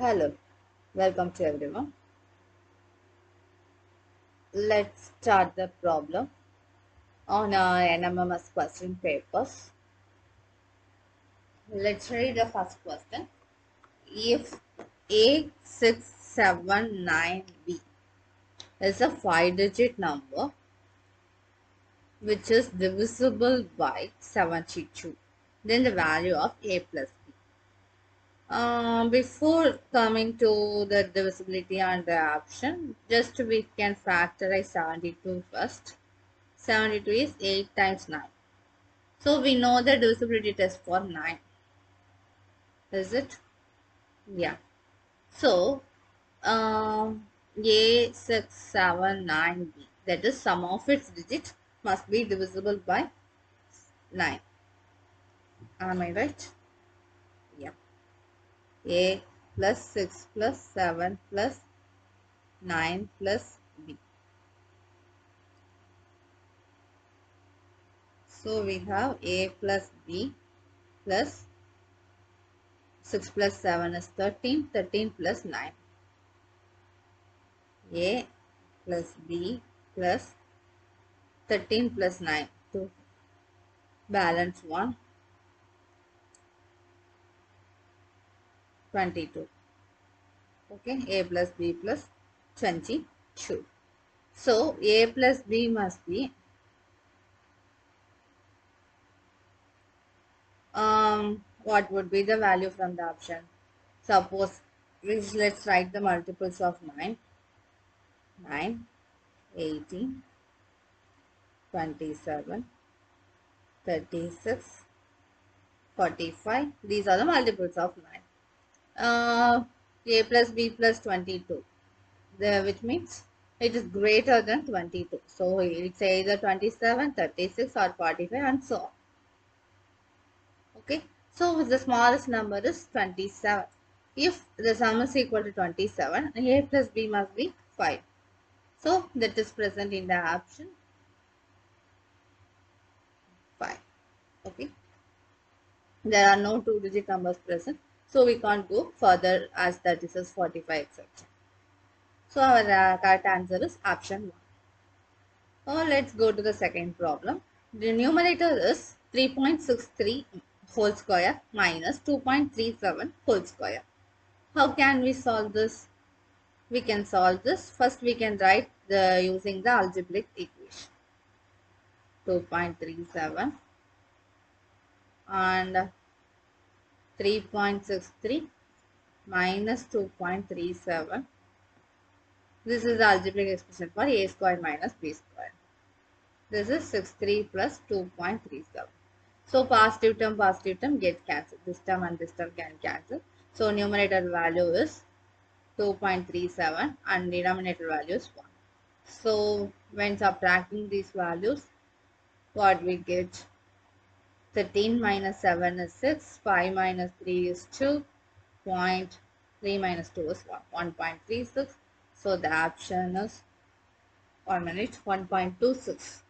Hello, welcome to everyone. Let's start the problem on our NMMS question papers. Let's read the first question. If A679B is a 5-digit number which is divisible by 72, then the value of A plus B. Before coming to the divisibility and the option, just we can factorize 72 first. 72 is 8 times 9. So we know the divisibility test for 9. Is it? Yeah. So A679B, that is sum of its digits must be divisible by 9. Am I right? Yeah. A plus 6 plus 7 plus 9 plus B. So we have A plus B plus 6 plus 7 is 13, 13 plus 9. A plus B plus 13 plus 9 to balance 1, 22. Okay, A plus B plus 22. So A plus B must be what would be the value from the option? Suppose let's write the multiples of 9, 9, 18, 27, 36, 45. These are the multiples of 9. A plus B plus 22, which means it is greater than 22. So it's either 27, 36 or 45 and so on. Okay. So the smallest number is 27. If the sum is equal to 27, A plus B must be 5. So that is present in the option 5. Okay. There are no 2-digit numbers present. So we can't go further as 36, 45, etc. So our correct answer is option 1. Now let's go to the second problem. The numerator is 3.63 whole square minus 2.37 whole square. How can we solve this? We can solve this. First we can write using the algebraic equation. 2.37 and 3.63 minus 2.37. This is the algebraic expression for a square minus b square. This is 63 plus 2.37. So positive term get cancelled. This term and this term can cancel. So numerator value is 2.37 and denominator value is 1. So when subtracting these values, what we get? 13 minus 7 is 6, 5 minus 3 is 2, 3 minus 2 is 1, 1.36. So the option is 1.26.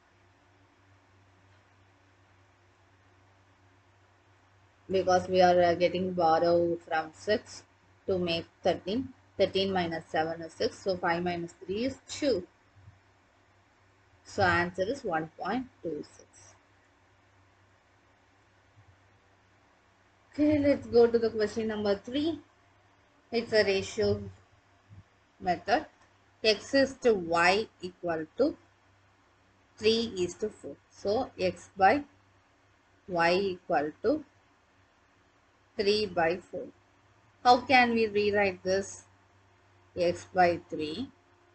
Because we are getting borrow from 6 to make 13. 13 minus 7 is 6. So 5 minus 3 is 2. So answer is 1.26. Okay, let's go to the question number 3. It's a ratio method. X is to y equal to 3 is to 4. So x by y equal to 3 by 4. How can we rewrite this? X by 3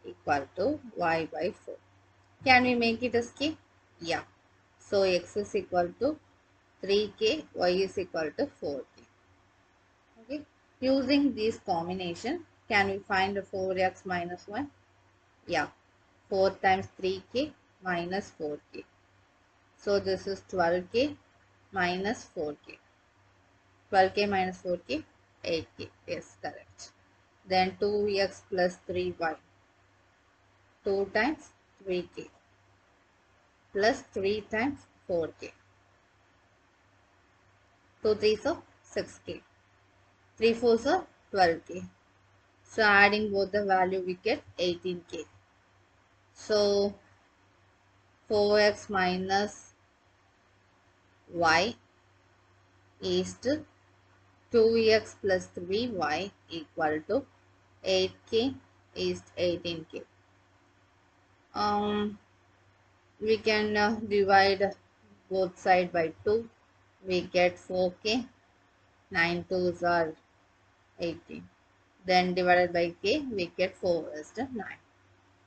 equal to y by 4. Can we make it as k? Yeah. So x is equal to 3k, y is equal to 4k. Okay. Using this combination, can we find 4x minus 1? Yeah. 4 times 3k minus 4k. So this is 12k minus 4k. 12k minus 4k, 8k. Yes, correct. Then 2x plus 3y. 2 times 3k plus 3 times 4k. 2 3s are 6k. 3 4s are 12k. So adding both the value we get 18k. So 4x minus y is to 2x plus 3y equal to 8k is 18k. We can divide both side by 2. We get 4k. 9 twos are 18. Then divided by k, we get 4 is to 9.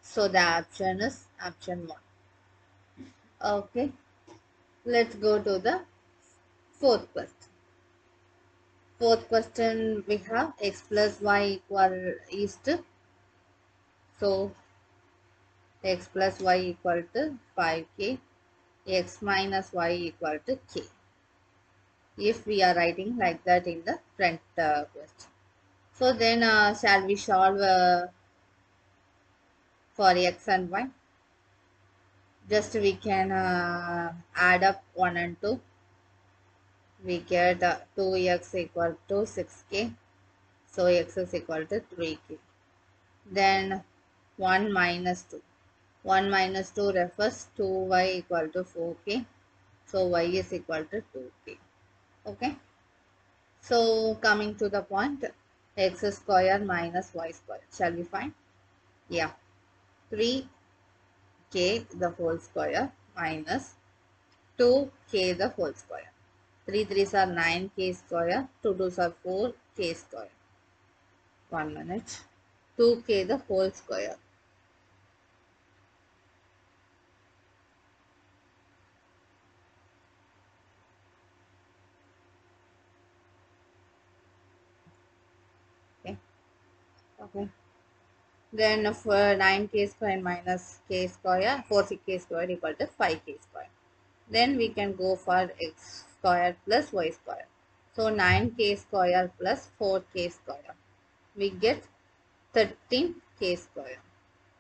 So the option is option 1. Okay. Let's go to the fourth question. Fourth question we have x plus y equal is to, so x plus y equal to 5k, x minus y equal to k. If we are writing like that in the front question. So then shall we solve for x and y? Just we can add up 1 and 2. We get 2x equal to 6k. So x is equal to 3k. Then 1 minus 2. 1 minus 2 refers 2y equal to 4k. So y is equal to 2k. Okay. So coming to the point, x square minus y square. Shall we find? Yeah. 3k the whole square minus 2k the whole square. 3 3s are 9k square. 2 2s are 4k square. 1 minute. 2k the whole square. Okay. Okay. Then for 9k square minus k square, 4k square equal to 5k square. Then we can go for x square plus y square. So 9k square plus 4k square. We get 13k square.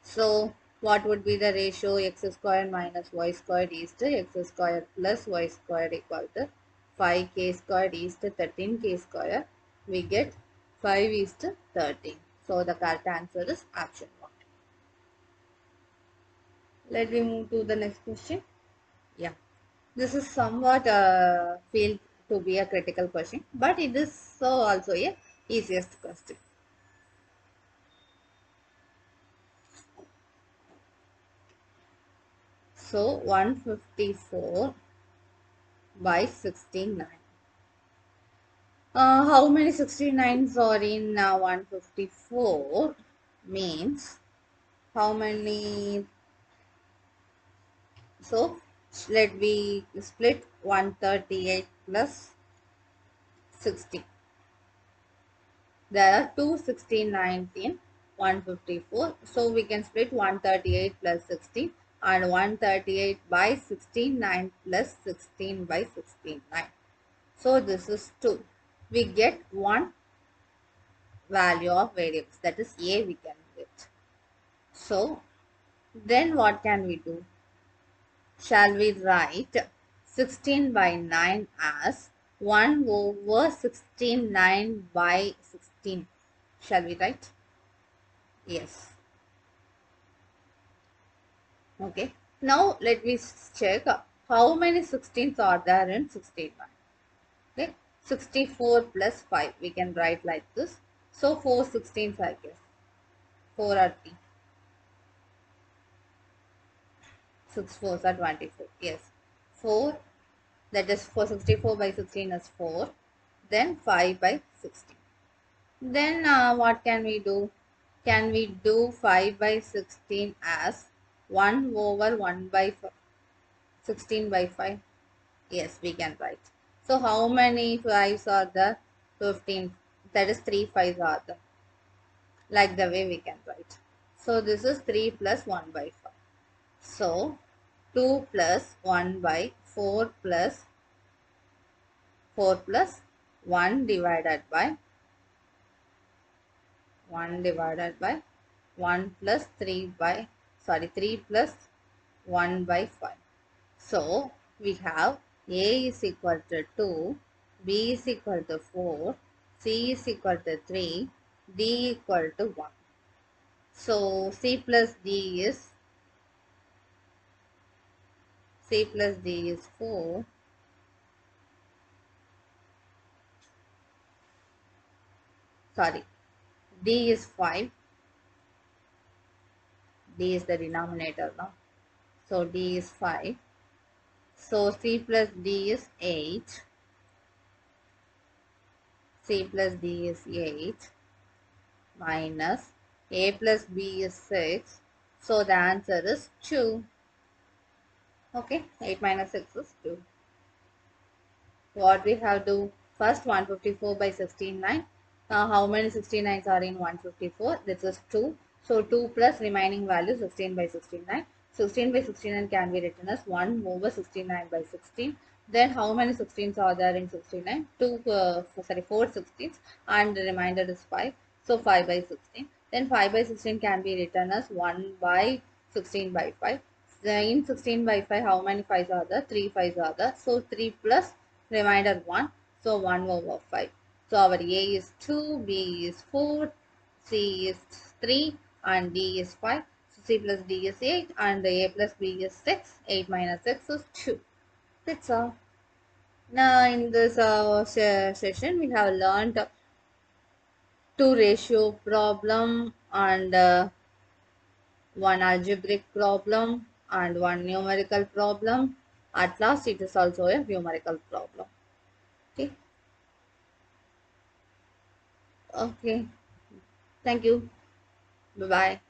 So what would be the ratio? X square minus y squared is to x square plus y squared equal to 5k squared is to 13k square. We get 5 is to 13. So the correct answer is option 1. Let me move to the next question. Yeah, this is somewhat feel to be a critical question, but it is so also a easiest question. So 154 by 69. How many 69s are in 154 means how many? So let me split 138 plus 60. There are two 69s in 154. So we can split 138 plus 16 and 138 by 69 plus 16 by 69. So this is 2. We get one value of variables, that is a we can get. So then what can we do? Shall we write 16 by 9 as 1 over 16 9 by 16? Shall we write? Yes. Okay. Now let me check how many 16s are there in 16 9. Okay. 64 plus 5. We can write like this. So 4 16s I guess. 4 are 3. 6 4s are 24. Yes. 4, that is 464 by 16 is 4. Then 5 by 16. Then what can we do? Can we do 5 by 16 as 1 over 1 by 16 by 5? Yes, we can write. So how many 5s are there? 15. That is 3 5s are there. Like the way we can write. So this is 3 plus 1 by 5. So 2 plus 1 by 4 plus 4 plus 1 divided by 1 divided by 1 plus 3 by 3 plus 1 by 5. So we have A is equal to 2, B is equal to 4, C is equal to 3, D equal to 1. So C plus D is 4. Sorry, D is 5. D is the denominator now. So D is 5. So C plus D is 8. C plus D is 8 minus A plus B is 6. So the answer is 2. Okay, 8 minus 6 is 2. What we have to first 154 by 69. How many 69s are in 154? This is 2. So 2 plus remaining value 16 by 69. 16 by 69 can be written as 1 over 69 by 16. Then how many 16s are there in 69? 4 16s and the remainder is 5. So 5 by 16. Then 5 by 16 can be written as 1 by 16 by 5. In 16 by 5, how many 5s are there? 3 5s are there. So 3 plus remainder 1. So 1 over 5. So our A is 2, B is 4, C is 3 and D is 5. So C plus D is 8 and A plus B is 6. 8 minus 6 is 2. That's all. Now in this session we have learned two ratio problem and one algebraic problem and one numerical problem. At last it is also a numerical problem. Okay. Okay. Thank you. Bye bye.